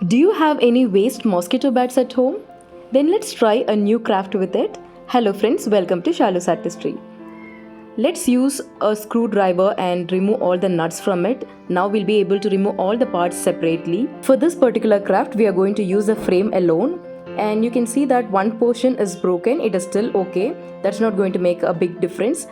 Do you have any waste mosquito bats at home? Then let's try a new craft with it. Hello friends, welcome to Shalu's Artistry. Let's use a screwdriver and remove all the nuts from it. Now we'll be able to remove all the parts separately. For this particular craft, we are going to use the frame alone. And you can see that one portion is broken. It is still okay. That's not going to make a big difference.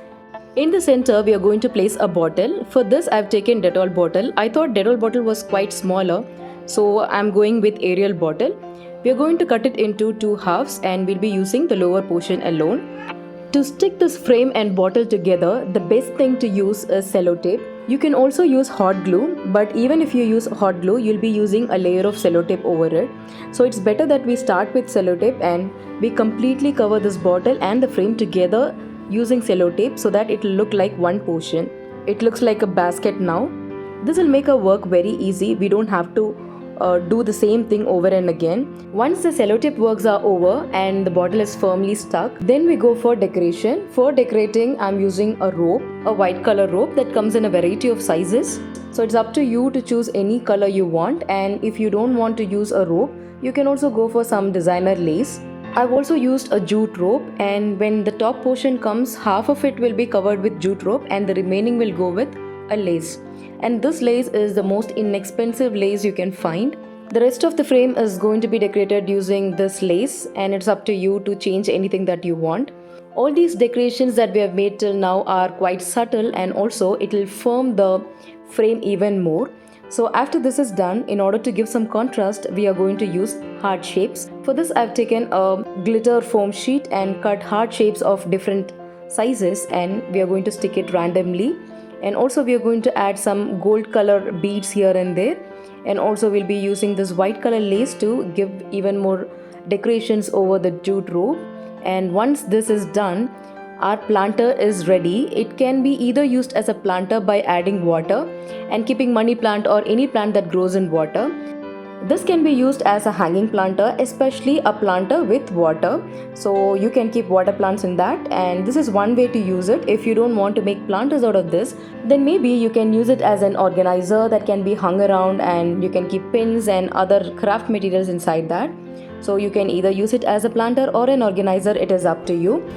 In the center, we are going to place a bottle. For this, I've taken Dettol bottle. I thought Dettol bottle was quite smaller, so I'm going with Ariel bottle. We are going to cut it into two halves and we'll be using the lower portion alone. To stick this frame and bottle together, the best thing to use is sellotape. You can also use hot glue, but even if you use hot glue, you'll be using a layer of sellotape over it. So it's better that we start with sellotape and we completely cover this bottle and the frame together using sellotape so that it will look like one portion. It looks like a basket now. This will make our work very easy. We don't have to do the same thing over and again. Once the sellotape works are over and the bottle is firmly stuck, then we go for decoration. For decorating, I'm using a rope, a white color rope that comes in a variety of sizes. So it's up to you to choose any color you want, and if you don't want to use a rope, you can also go for some designer lace. I've also used a jute rope, and when the top portion comes, half of it will be covered with jute rope and the remaining will go with a lace. And this lace is the most inexpensive lace you can find. The rest of the frame is going to be decorated using this lace, and it's up to you to change anything that you want. All these decorations that we have made till now are quite subtle, and also it will firm the frame even more. So after this is done, in order to give some contrast, we are going to use heart shapes. For this, I've taken a glitter foam sheet and cut heart shapes of different sizes, and we are going to stick it randomly. And also we are going to add some gold color beads here and there, and also we'll be using this white color lace to give even more decorations over the jute rope. And once this is done, our planter is ready. It can be either used as a planter by adding water and keeping money plant or any plant that grows in water. This can be used as a hanging planter, especially a planter with water. So you can keep water plants in that, and this is one way to use it. If you don't want to make planters out of this, then maybe you can use it as an organizer that can be hung around, and you can keep pins and other craft materials inside that. So you can either use it as a planter or an organizer, it is up to you.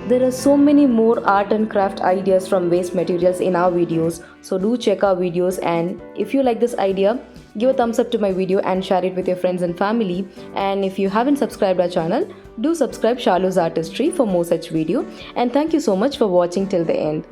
There are so many more art and craft ideas from waste materials in our videos, so do check our videos, and if you like this idea, give a thumbs up to my video and share it with your friends and family. And if you haven't subscribed our channel, do subscribe Shalu's Artistry for more such video. And thank you so much for watching till the end.